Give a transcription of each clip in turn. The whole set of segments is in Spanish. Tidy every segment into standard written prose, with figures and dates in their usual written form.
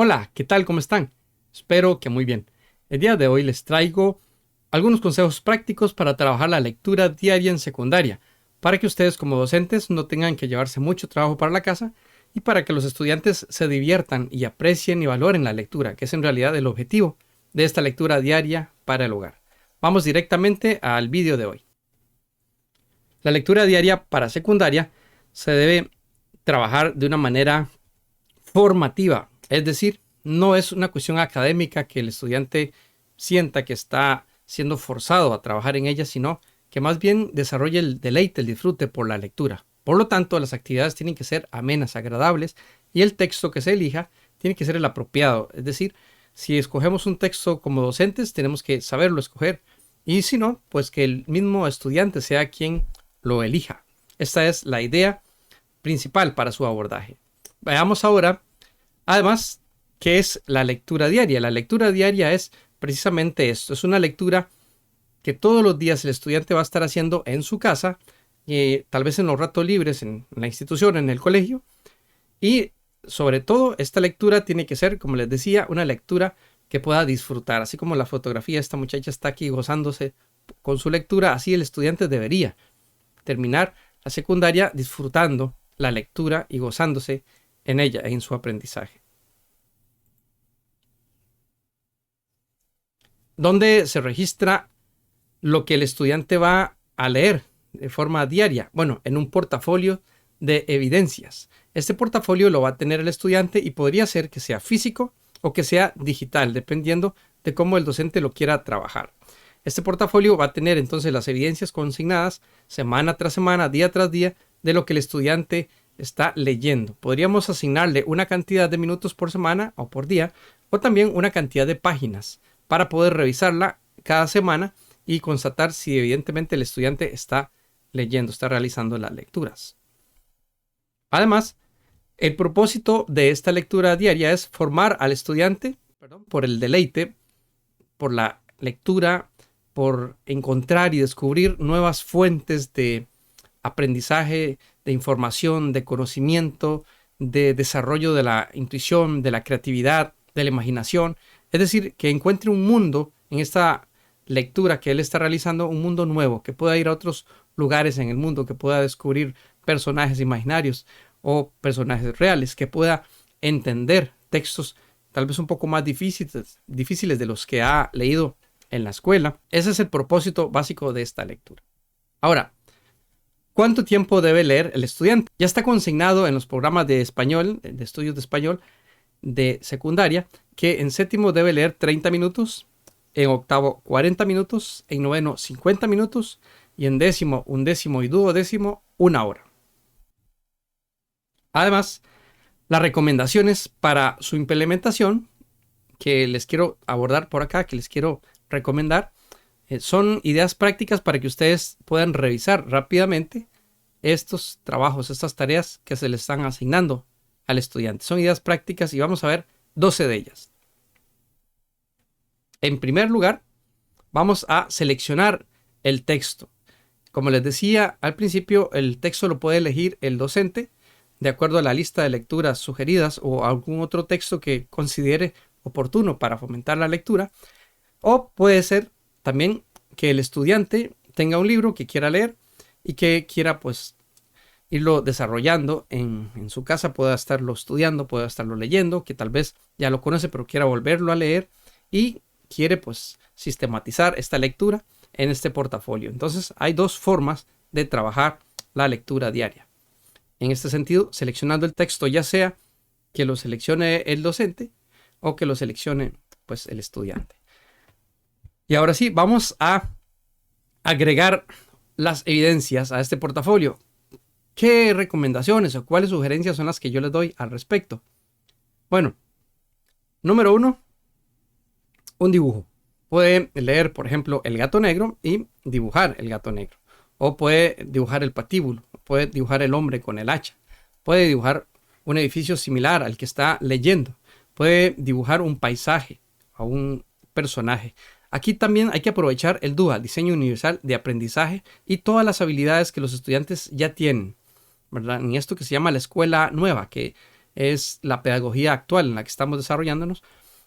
Hola, ¿qué tal? ¿Cómo están? Espero que muy bien. El día de hoy les traigo algunos consejos prácticos para trabajar la lectura diaria en secundaria, para que ustedes como docentes no tengan que llevarse mucho trabajo para la casa y para que los estudiantes se diviertan y aprecien y valoren la lectura, que es en realidad el objetivo de esta lectura diaria para el hogar. Vamos directamente al vídeo de hoy. La lectura diaria para secundaria se debe trabajar de una manera formativa, es decir, no es una cuestión académica que el estudiante sienta que está siendo forzado a trabajar en ella, sino que más bien desarrolle el deleite, el disfrute por la lectura. Por lo tanto, las actividades tienen que ser amenas, agradables, y el texto que se elija tiene que ser el apropiado. Es decir, si escogemos un texto como docentes, tenemos que saberlo escoger, y si no, pues que el mismo estudiante sea quien lo elija. Esta es la idea principal para su abordaje. Veamos ahora, además, ¿qué es la lectura diaria? La lectura diaria es precisamente esto. Es una lectura que todos los días el estudiante va a estar haciendo en su casa, tal vez en los ratos libres, en la institución, en el colegio. Y sobre todo, esta lectura tiene que ser, como les decía, una lectura que pueda disfrutar. Así como la fotografía, esta muchacha está aquí gozándose con su lectura, así el estudiante debería terminar la secundaria disfrutando la lectura y gozándose en ella, en su aprendizaje. ¿Dónde se registra lo que el estudiante va a leer de forma diaria? Bueno, en un portafolio de evidencias. Este portafolio lo va a tener el estudiante y podría ser que sea físico o que sea digital, dependiendo de cómo el docente lo quiera trabajar. Este portafolio va a tener entonces las evidencias consignadas semana tras semana, día tras día, de lo que el estudiante está leyendo. Podríamos asignarle una cantidad de minutos por semana o por día, o también una cantidad de páginas para poder revisarla cada semana y constatar si evidentemente el estudiante está leyendo, está realizando las lecturas. Además, el propósito de esta lectura diaria es formar al estudiante por el deleite, por la lectura, por encontrar y descubrir nuevas fuentes de aprendizaje, de información, de conocimiento, de desarrollo de la intuición, de la creatividad, de la imaginación. Es decir, que encuentre un mundo en esta lectura que él está realizando, un mundo nuevo, que pueda ir a otros lugares en el mundo, que pueda descubrir personajes imaginarios o personajes reales, que pueda entender textos tal vez un poco más difíciles de los que ha leído en la escuela. Ese es el propósito básico de esta lectura. Ahora, ¿cuánto tiempo debe leer el estudiante? Ya está consignado en los programas de español, de estudios de español de secundaria, que en séptimo debe leer 30 minutos, en octavo 40 minutos, en noveno 50 minutos y en décimo, undécimo y duodécimo 1 hora. Además, las recomendaciones para su implementación que les quiero abordar por acá, que les quiero recomendar, son ideas prácticas para que ustedes puedan revisar rápidamente estos trabajos, estas tareas que se les están asignando al estudiante. Son ideas prácticas y vamos a ver 12 de ellas. En primer lugar, vamos a seleccionar el texto. Como les decía al principio, el texto lo puede elegir el docente de acuerdo a la lista de lecturas sugeridas o algún otro texto que considere oportuno para fomentar la lectura. O puede ser también que el estudiante tenga un libro que quiera leer y que quiera pues irlo desarrollando en su casa, pueda estarlo estudiando, pueda estarlo leyendo, que tal vez ya lo conoce pero quiera volverlo a leer y quiere pues sistematizar esta lectura en este portafolio. Entonces hay dos formas de trabajar la lectura diaria. En este sentido, seleccionando el texto, ya sea que lo seleccione el docente o que lo seleccione pues el estudiante. Y ahora sí, vamos a agregar las evidencias a este portafolio. ¿Qué recomendaciones o cuáles sugerencias son las que yo les doy al respecto? Bueno, número 1, un dibujo. Puede leer, por ejemplo, el gato negro y dibujar el gato negro. O puede dibujar el patíbulo, puede dibujar el hombre con el hacha, puede dibujar un edificio similar al que está leyendo, puede dibujar un paisaje o un personaje. Aquí también hay que aprovechar el DUA, Diseño Universal de Aprendizaje, y todas las habilidades que los estudiantes ya tienen, ¿verdad? En esto que se llama la escuela nueva, que es la pedagogía actual en la que estamos desarrollándonos.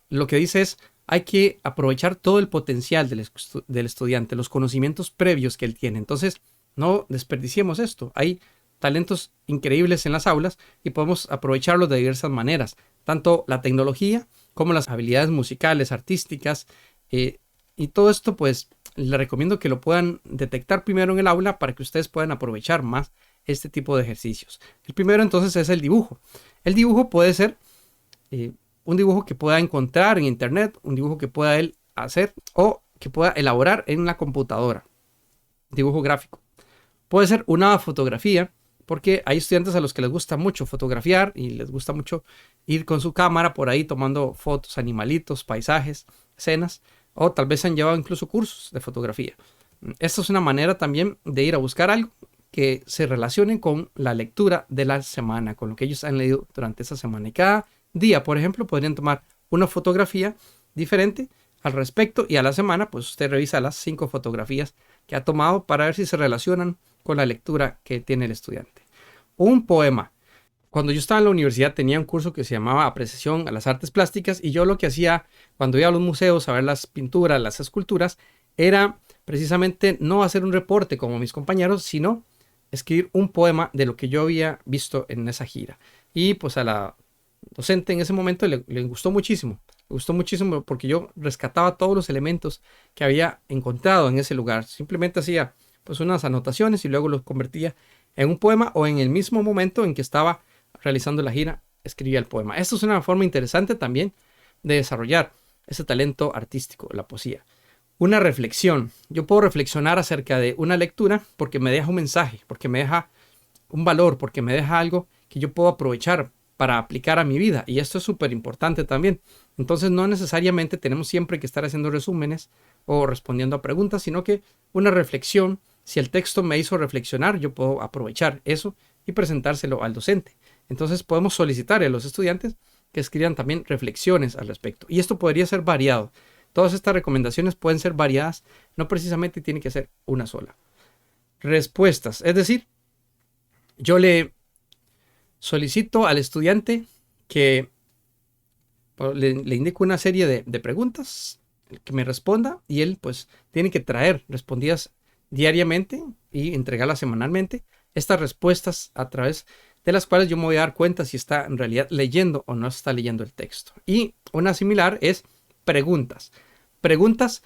Lo que dice es, hay que aprovechar todo el potencial del estudiante, los conocimientos previos que él tiene. Entonces, no desperdiciemos esto. Hay talentos increíbles en las aulas y podemos aprovecharlos de diversas maneras, tanto la tecnología como las habilidades musicales, artísticas, y todo esto pues les recomiendo que lo puedan detectar primero en el aula para que ustedes puedan aprovechar más este tipo de ejercicios. El primero entonces es el dibujo. El dibujo puede ser un dibujo que pueda encontrar en internet, un dibujo que pueda él hacer o que pueda elaborar en la computadora. Dibujo gráfico. Puede ser una fotografía, porque hay estudiantes a los que les gusta mucho fotografiar y les gusta mucho ir con su cámara por ahí tomando fotos, animalitos, paisajes, escenas, o tal vez han llevado incluso cursos de fotografía. Esta es una manera también de ir a buscar algo que se relacione con la lectura de la semana, con lo que ellos han leído durante esa semana. Y cada día, por ejemplo, podrían tomar una fotografía diferente al respecto y a la semana, pues usted revisa las 5 fotografías que ha tomado para ver si se relacionan con la lectura que tiene el estudiante. Un poema. Cuando yo estaba en la universidad tenía un curso que se llamaba Apreciación a las Artes Plásticas y yo lo que hacía cuando iba a los museos a ver las pinturas, las esculturas, era precisamente no hacer un reporte como mis compañeros, sino escribir un poema de lo que yo había visto en esa gira. Y pues a la docente en ese momento le gustó muchísimo. Me gustó muchísimo porque yo rescataba todos los elementos que había encontrado en ese lugar. Simplemente hacía pues unas anotaciones y luego los convertía en un poema o en el mismo momento en que estaba realizando la gira, escribía el poema. Esto es una forma interesante también de desarrollar ese talento artístico, la poesía. Una reflexión. Yo puedo reflexionar acerca de una lectura porque me deja un mensaje, porque me deja un valor, porque me deja algo que yo puedo aprovechar para aplicar a mi vida. Y esto es súper importante también. Entonces no necesariamente tenemos siempre que estar haciendo resúmenes o respondiendo a preguntas, sino que una reflexión, si el texto me hizo reflexionar, yo puedo aprovechar eso y presentárselo al docente. Entonces podemos solicitar a los estudiantes que escriban también reflexiones al respecto. Y esto podría ser variado. Todas estas recomendaciones pueden ser variadas, no precisamente tiene que ser una sola. Respuestas, es decir, yo le solicito al estudiante que le indico una serie de preguntas que me responda y él pues tiene que traer respondidas diariamente y entregarlas semanalmente estas respuestas a través de las cuales yo me voy a dar cuenta si está en realidad leyendo o no está leyendo el texto. Y una similar es preguntas. Preguntas.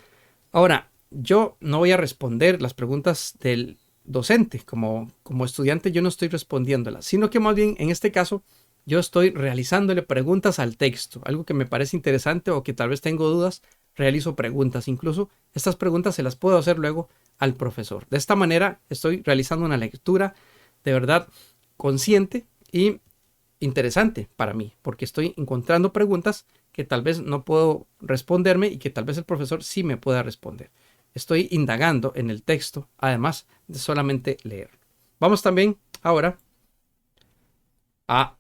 Ahora, yo no voy a responder las preguntas del docente. Como estudiante yo no estoy respondiéndolas, sino que más bien en este caso yo estoy realizándole preguntas al texto. Algo que me parece interesante o que tal vez tengo dudas, realizo preguntas. Incluso estas preguntas se las puedo hacer luego al profesor. De esta manera estoy realizando una lectura de verdad consciente y interesante para mí, porque estoy encontrando preguntas que tal vez no puedo responderme y que tal vez el profesor sí me pueda responder. Estoy indagando en el texto, además de solamente leer. Vamos también ahora a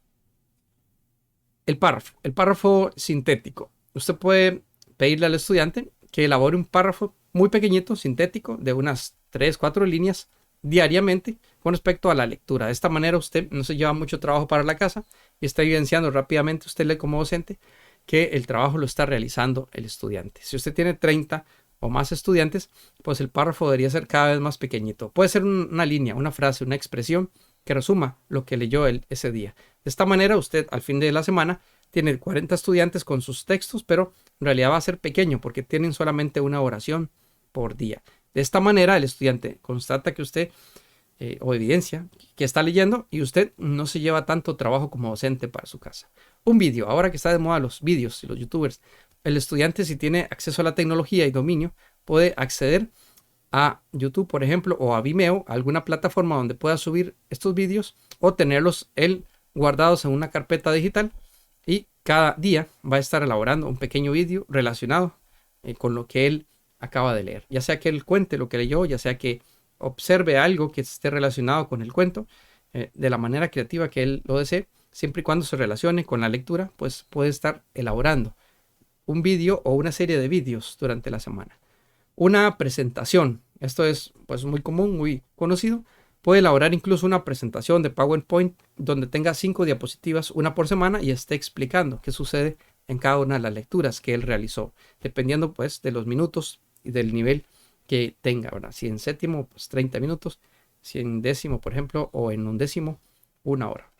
el párrafo sintético. Usted puede pedirle al estudiante que elabore un párrafo muy pequeñito, sintético, de unas 3-4 líneas diariamente con respecto a la lectura. De esta manera usted no se lleva mucho trabajo para la casa y está evidenciando rápidamente, usted lee como docente, que el trabajo lo está realizando el estudiante. Si usted tiene 30 o más estudiantes, pues el párrafo debería ser cada vez más pequeñito. Puede ser una línea, una frase, una expresión que resuma lo que leyó él ese día. De esta manera usted al fin de la semana tiene 40 estudiantes con sus textos, pero en realidad va a ser pequeño porque tienen solamente una oración por día. De esta manera el estudiante constata que usted o evidencia que está leyendo y usted no se lleva tanto trabajo como docente para su casa. Un vídeo, ahora que está de moda los vídeos y los youtubers, el estudiante, si tiene acceso a la tecnología y dominio, puede acceder a YouTube, por ejemplo, o a Vimeo, alguna plataforma donde pueda subir estos vídeos o tenerlos él guardados en una carpeta digital y cada día va a estar elaborando un pequeño vídeo relacionado con lo que él acaba de leer. Ya sea que él cuente lo que leyó, ya sea que observe algo que esté relacionado con el cuento de la manera creativa que él lo desee, siempre y cuando se relacione con la lectura, pues puede estar elaborando un vídeo o una serie de vídeos durante la semana. Una presentación, esto es pues muy común, muy conocido, puede elaborar incluso una presentación de PowerPoint donde tenga 5 diapositivas, una por semana, y esté explicando qué sucede en cada una de las lecturas que él realizó, dependiendo pues de los minutos y del nivel que tenga, ¿verdad? Si en séptimo, pues 30 minutos, si en décimo, por ejemplo, o en undécimo, 1 hora.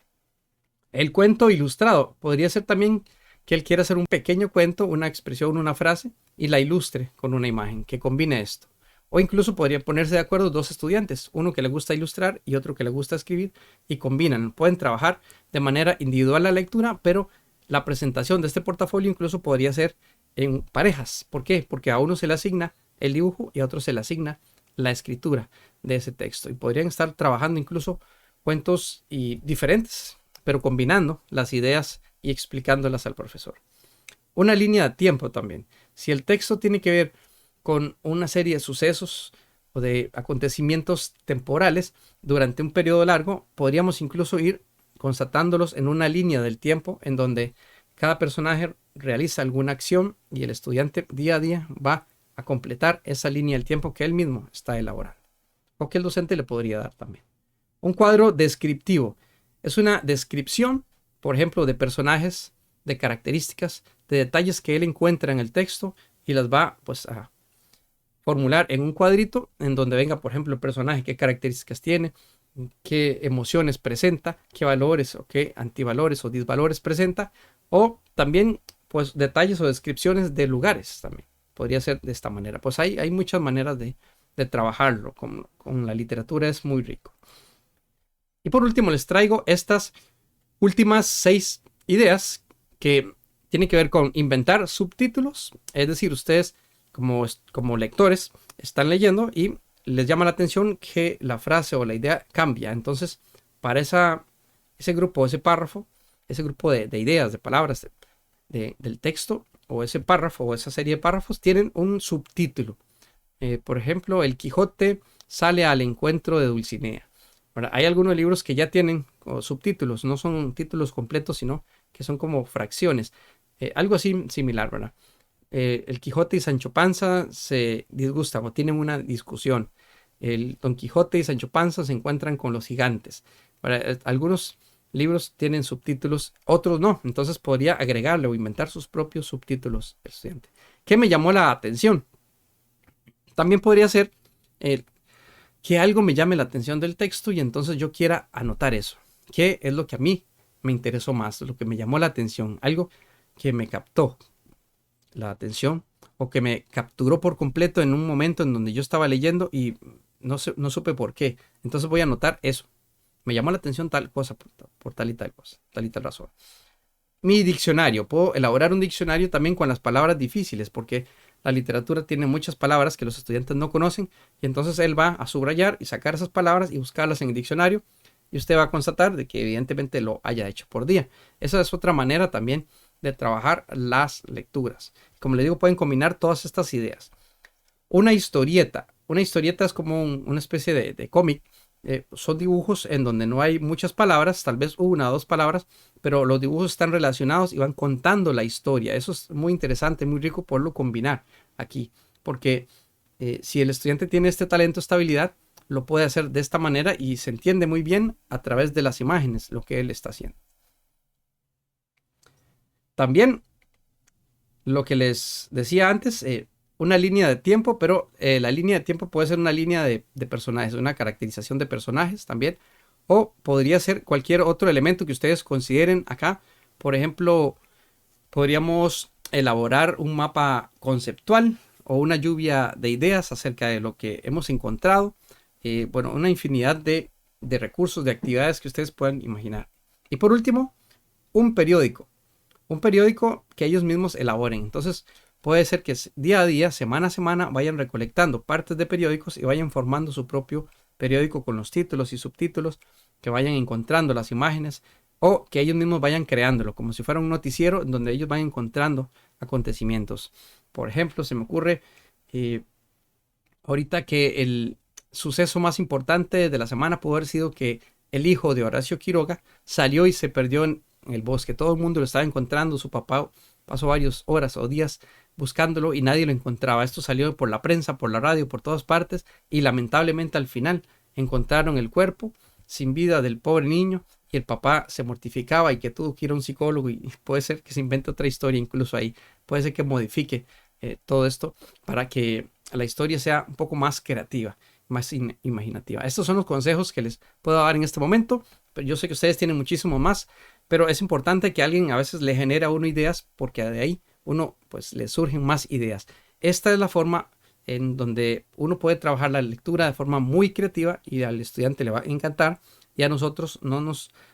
El cuento ilustrado podría ser también que él quiera hacer un pequeño cuento, una expresión, una frase, y la ilustre con una imagen que combine esto. O incluso podría ponerse de acuerdo dos estudiantes, uno que le gusta ilustrar y otro que le gusta escribir, y combinan. Pueden trabajar de manera individual la lectura, pero la presentación de este portafolio incluso podría ser en parejas. ¿Por qué? Porque a uno se le asigna el dibujo y a otro se le asigna la escritura de ese texto. Y podrían estar trabajando incluso cuentos diferentes, pero combinando las ideas y explicándolas al profesor. Una línea de tiempo también. Si el texto tiene que ver con una serie de sucesos o de acontecimientos temporales durante un periodo largo, podríamos incluso ir constatándolos en una línea del tiempo en donde cada personaje realiza alguna acción y el estudiante día a día va a completar esa línea del tiempo que él mismo está elaborando o que el docente le podría dar también. Un cuadro descriptivo es una descripción, por ejemplo, de personajes, de características, de detalles que él encuentra en el texto y las va pues a formular en un cuadrito en donde venga, por ejemplo, el personaje, qué características tiene, qué emociones presenta, qué valores o qué antivalores o disvalores presenta, o también pues detalles o descripciones de lugares también. Podría ser de esta manera. Pues hay muchas maneras de trabajarlo. Con la literatura es muy rico. Y por último les traigo estas últimas 6 ideas que tienen que ver con inventar subtítulos. Es decir, ustedes como lectores están leyendo y les llama la atención que la frase o la idea cambia. Entonces, para ese grupo, ese párrafo, ese grupo de ideas, de palabras del texto, o ese párrafo o esa serie de párrafos, tienen un subtítulo. Por ejemplo, El Quijote sale al encuentro de Dulcinea. Ahora, hay algunos libros que ya tienen subtítulos, no son títulos completos, sino que son como fracciones. Algo así similar, ¿verdad? El Quijote y Sancho Panza se disgustan o tienen una discusión. El Don Quijote y Sancho Panza se encuentran con los gigantes. Algunos libros tienen subtítulos, otros no. Entonces podría agregarle o inventar sus propios subtítulos el estudiante. ¿Qué me llamó la atención? También podría ser que algo me llame la atención del texto y entonces yo quiera anotar eso. ¿Qué es lo que a mí me interesó más? Lo que me llamó la atención. Algo que me captó la atención o que me capturó por completo en un momento en donde yo estaba leyendo y no supe por qué. Entonces voy a anotar eso. Me llamó la atención tal cosa por tal y tal cosa, tal y tal razón. Mi diccionario. Puedo elaborar un diccionario también con las palabras difíciles porque la literatura tiene muchas palabras que los estudiantes no conocen y entonces él va a subrayar y sacar esas palabras y buscarlas en el diccionario y usted va a constatar de que evidentemente lo haya hecho por día. Esa es otra manera también de trabajar las lecturas. Como le digo, pueden combinar todas estas ideas. Una historieta. Una historieta es como una especie de cómic. Son dibujos en donde no hay muchas palabras, tal vez una o dos palabras, pero los dibujos están relacionados y van contando la historia. Eso es muy interesante, muy rico poderlo combinar aquí, porque si el estudiante tiene este talento, esta habilidad, lo puede hacer de esta manera y se entiende muy bien a través de las imágenes lo que él está haciendo. También lo que les decía antes, una línea de tiempo, pero la línea de tiempo puede ser una línea de personajes, una caracterización de personajes también, o podría ser cualquier otro elemento que ustedes consideren acá. Por ejemplo, podríamos elaborar un mapa conceptual o una lluvia de ideas acerca de lo que hemos encontrado. Bueno, una infinidad de recursos, de actividades que ustedes puedan imaginar. Y por último, un periódico. Un periódico que ellos mismos elaboren. Entonces puede ser que día a día, semana a semana, vayan recolectando partes de periódicos y vayan formando su propio periódico con los títulos y subtítulos, que vayan encontrando las imágenes o que ellos mismos vayan creándolo como si fuera un noticiero donde ellos van encontrando acontecimientos. Por ejemplo, se me ocurre ahorita que el suceso más importante de la semana pudo haber sido que el hijo de Horacio Quiroga salió y se perdió en el bosque. Todo el mundo lo estaba encontrando. Su papá pasó varias horas o días buscándolo y nadie lo encontraba. Esto salió por la prensa, por la radio, por todas partes y lamentablemente al final encontraron el cuerpo sin vida del pobre niño y el papá se mortificaba y que tuvo que ir a un psicólogo y puede ser que se invente otra historia incluso ahí, puede ser que modifique todo esto para que la historia sea un poco más creativa, más imaginativa. Estos son los consejos que les puedo dar en este momento, pero yo sé que ustedes tienen muchísimo más, pero es importante que alguien a veces le genere a uno ideas porque de ahí uno pues le surgen más ideas. Esta es la forma en donde uno puede trabajar la lectura de forma muy creativa y al estudiante le va a encantar y a nosotros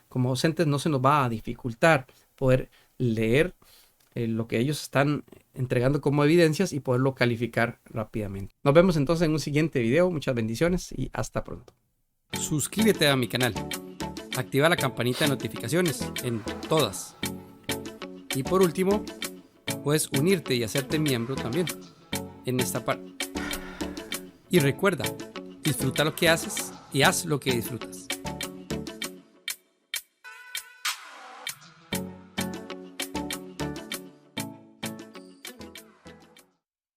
como docentes no se nos va a dificultar poder leer lo que ellos están entregando como evidencias y poderlo calificar rápidamente. Nos vemos entonces en un siguiente video. Muchas bendiciones y hasta pronto. Suscríbete a mi canal. Activa la campanita de notificaciones en todas. Y por último, puedes unirte y hacerte miembro también en esta parte. Y recuerda, disfruta lo que haces y haz lo que disfrutas.